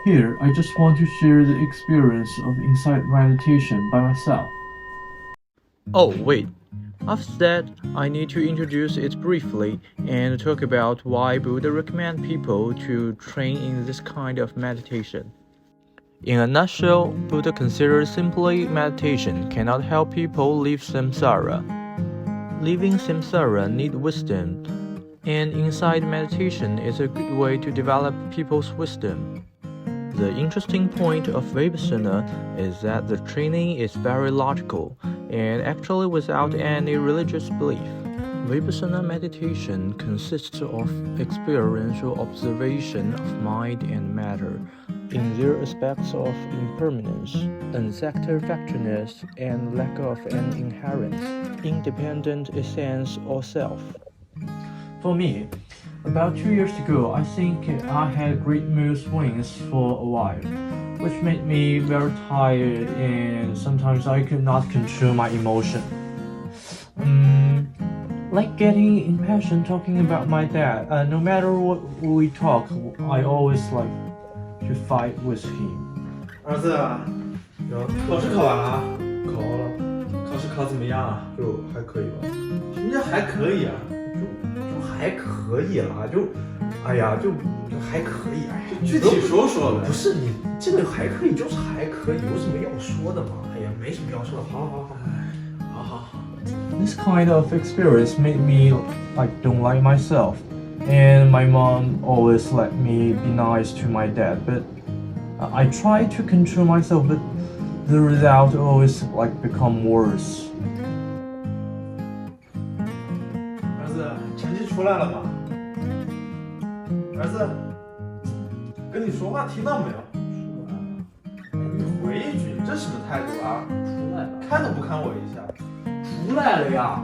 Here, I just want to share the experience of insight meditation by myself. Oh, wait. After that, I need to introduce it briefly and talk about why Buddha recommends people to train in this kind of meditation. In a nutshell, Buddha considers simply meditation cannot help people leave samsara. Leaving samsara needs wisdom, and insight meditation is a good way to develop people's wisdom. The interesting point of Vipassana is that the training is very logical and actually without any religious belief. Vipassana meditation consists of experiential observation of mind and matter in their aspects of impermanence, unsatisfactoriness, and lack of an inherent, independent essence or self. For me, about 2 years ago, I think I had great mood swings for a while, which made me very tired and sometimes I could not control my emotion. Like getting impatient talking about my dad. No matter what we talk, I always like to fight with him. 儿子，考试考完了？考了。考试考怎么样啊？就还可以吧。什么叫还可以啊？就还可以啦，哎呀，就还可以。哎呀，具体说说呗。不是你这个还可以就是还可以，有什么要说的嘛？哎呀，没什么要说的。好。This kind of experience made me like don't like myself, and my mom always let me be nice to my dad. But I try to control myself, but the result always like become worse. 儿子，成绩出来了吗？儿子，跟你说话听到没有？出来了。哎，你回一句，你这什么态度啊？出来了。看都不看我一下。出来了呀，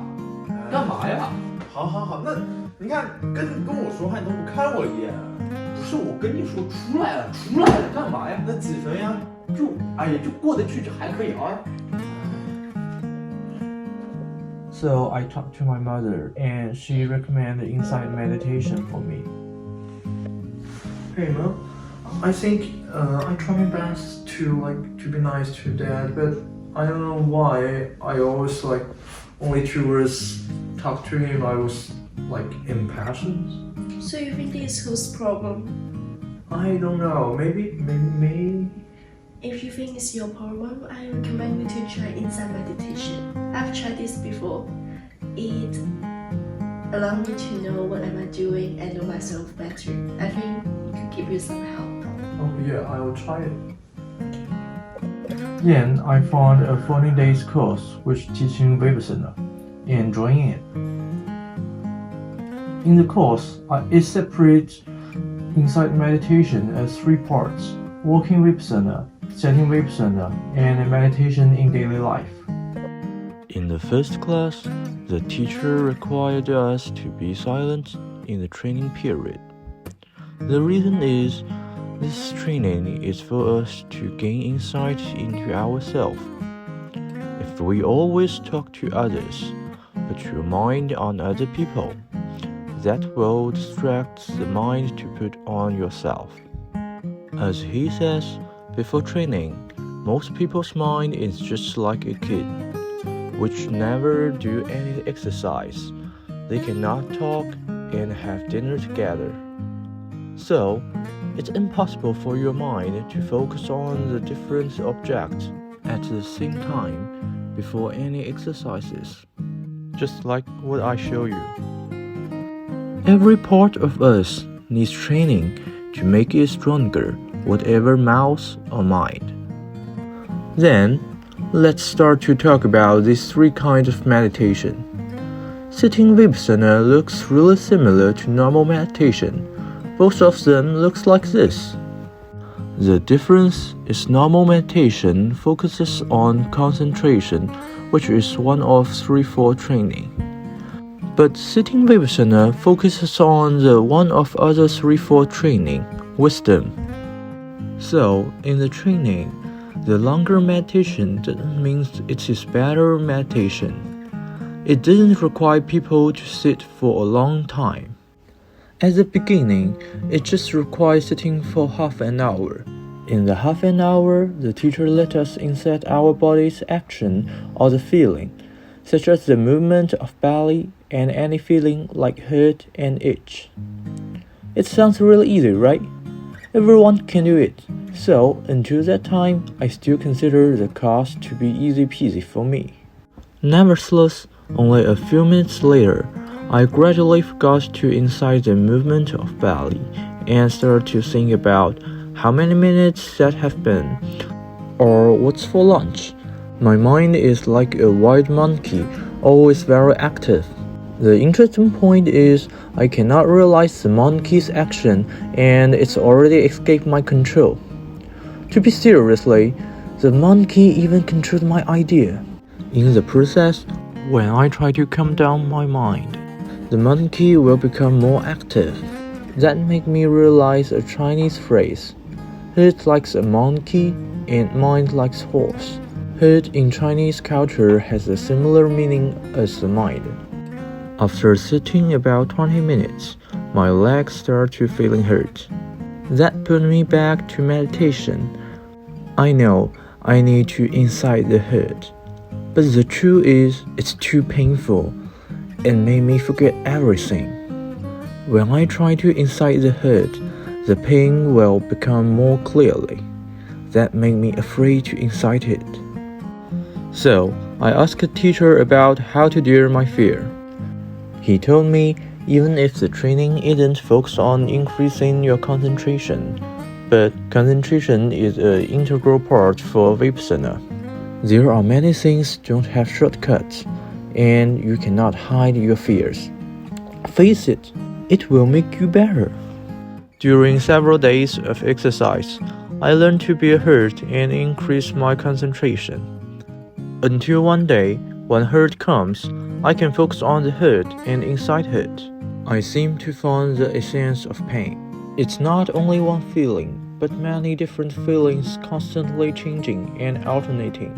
干嘛呀？好，那你看跟我说话你都不看我一眼，不是我跟你说出来了，干嘛呀？那几分呀？就过得去，就还可以啊。So I talked to my mother, and she recommended insight meditation for me. Hey mom, I think I try my best to be nice to dad, but I don't know why I always only towards talk to him I was impassioned. So you think this is whose problem? I don't know. Maybe. If you think it's your problem, I recommend you to try insight meditation. I've tried this before. It allows me to know what am I doing and know myself better. I think it could give you some help. Oh yeah, I will try it. Then I found a 14 days course which teaching Vipassana, and enjoying it. In the course, it separates insight meditation as 3 parts: walking Vipassana, setting Vipassana, and a meditation in daily life. In the first class, the teacher required us to be silent in the training period. The reason is this training is for us to gain insight into ourselves. If we always talk to others, put your mind on other people, that will distract the mind to put on yourself. As he says, before training, most people's mind is just like a kid, which never do any exercise. They cannot talk and have dinner together. So, it's impossible for your mind to focus on the different objects at the same time before any exercises, just like what I show you. Every part of us needs training to make it stronger, whatever mouth or mind. Then, let's start to talk about these 3 kinds of meditation. Sitting Vipassana looks really similar to normal meditation. Both of them looks like this. The difference is normal meditation focuses on concentration, which is one of 3-4 training. But sitting Vipassana focuses on the one of other 3-4 training, wisdom. So, in the training, the longer meditation doesn't mean it is better meditation. It doesn't require people to sit for a long time. At the beginning, it just requires sitting for half an hour, In the half an hour, the teacher let us insert our body's action or the feeling, such as the movement of belly and any feeling like hurt and itch. It sounds really easy, right? Everyone can do it. So, until that time, I still consider the course to be easy peasy for me. Nevertheless, only a few minutes later, I gradually forgot to incite the movement of belly and started to think about how many minutes that have been, or what's for lunch. My mind is like a wild monkey, always very active. The interesting point is I cannot realize the monkey's action and it's already escaped my control. To be seriously, the monkey even controlled my idea. In the process, when I try to calm down my mind, the monkey will become more active. That made me realize a Chinese phrase. Heart likes a monkey and mind likes horse. Heart in Chinese culture has a similar meaning as the mind. After sitting about 20 minutes, my legs started to feeling hurt. That put me back to meditation. I know I need to incite the hurt, but the truth is it's too painful. It made me forget everything. When I try to incite the hurt, the pain will become more clearly. That made me afraid to incite it. So, I asked the teacher about how to deal with my fear. He told me even if the training isn't focused on increasing your concentration, but concentration is an integral part for Vipassana. There are many things don't have shortcuts, and you cannot hide your fears. Face it, it will make you better. During several days of exercise, I learned to be alert and increase my concentration. Until one day, when hurt comes, I can focus on the hurt and incite hurt. I seem to find the essence of pain. It's not only one feeling, but many different feelings constantly changing and alternating.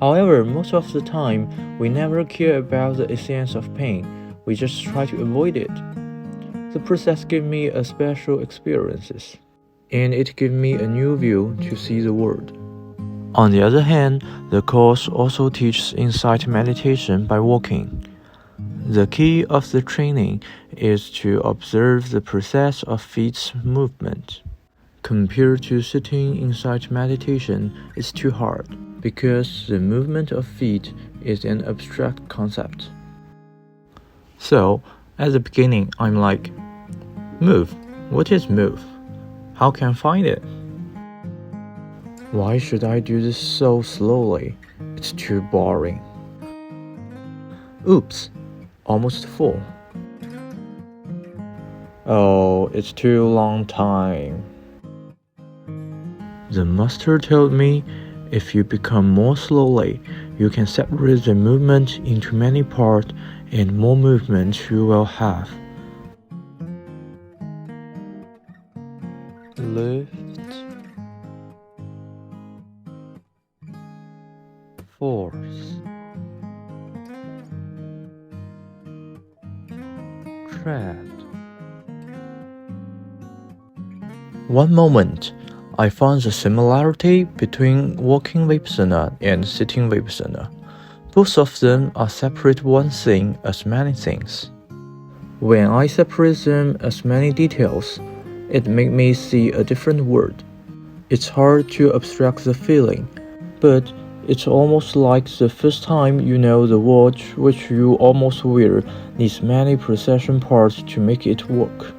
However, most of the time, we never care about the essence of pain, we just try to avoid it. The process gave me a special experiences, and it gave me a new view to see the world. On the other hand, the course also teaches insight meditation by walking. The key of the training is to observe the process of feet's movement. Compared to sitting insight meditation, it's too hard, because the movement of feet is an abstract concept. So, at the beginning, I'm like, move. What is move? How can I find it? Why should I do this so slowly? It's too boring. Oops, almost full. Oh, it's too long time. The master told me, if you become more slowly, you can separate the movement into many parts and more movements you will have. Lift, force, tread. One moment, I found the similarity between walking Vipassana and sitting Vipassana. Both of them are separate one thing as many things. When I separate them as many details, it makes me see a different world. It's hard to abstract the feeling, but it's almost like the first time you know the watch which you almost wear needs many precision parts to make it work.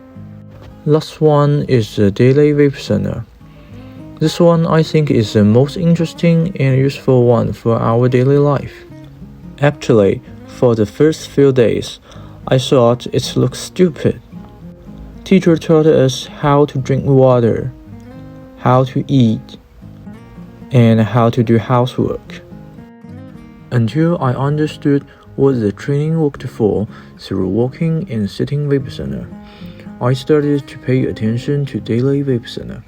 Last one is the daily Vipassana. This one I think is the most interesting and useful one for our daily life. Actually, for the first few days, I thought it looked stupid. Teacher taught us how to drink water, how to eat, and how to do housework. Until I understood what the training worked for through walking and sitting Vipassana, I started to pay attention to daily Vipassana.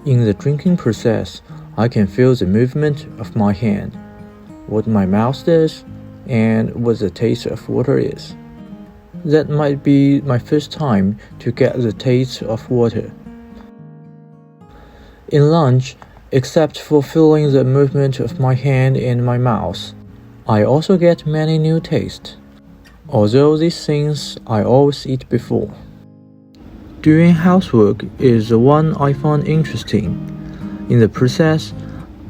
In the drinking process, I can feel the movement of my hand, what my mouth does, and what the taste of water is. That might be my first time to get the taste of water. in lunch, except for feeling the movement of my hand and my mouth. I also get many new tastes, although these things I always eat before. Doing housework is the one I find interesting. In the process,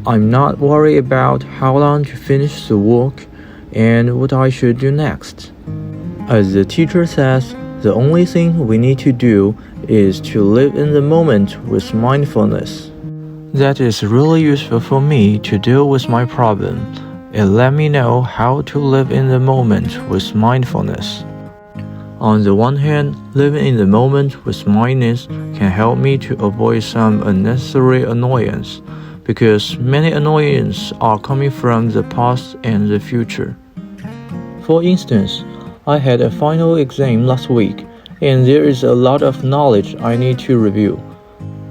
I'm not worried about how long to finish the work and what I should do next. As the teacher says, the only thing we need to do is to live in the moment with mindfulness. That is really useful for me to deal with my problem. It let me know how to live in the moment with mindfulness. On the one hand, living in the moment with mindfulness can help me to avoid some unnecessary annoyance, because many annoyances are coming from the past and the future. For instance, I had a final exam last week, and there is a lot of knowledge I need to review.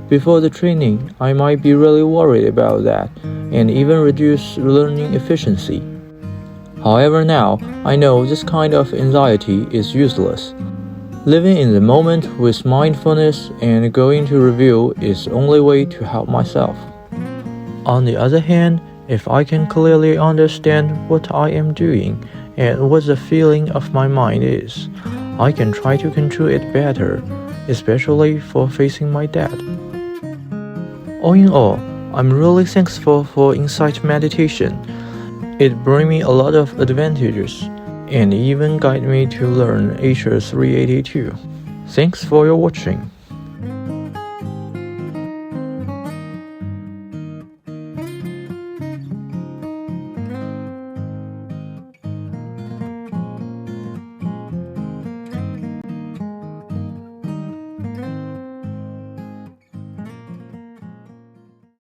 Before the training, I might be really worried about that, and even reduce learning efficiency. However, now I know this kind of anxiety is useless. Living in the moment with mindfulness and going to review is the only way to help myself. On the other hand, if I can clearly understand what I am doing and what the feeling of my mind is, I can try to control it better, especially for facing my dad. All in all, I'm really thankful for insight meditation. It brings me a lot of advantages and even guide me to learn Asia382. Thanks for your watching.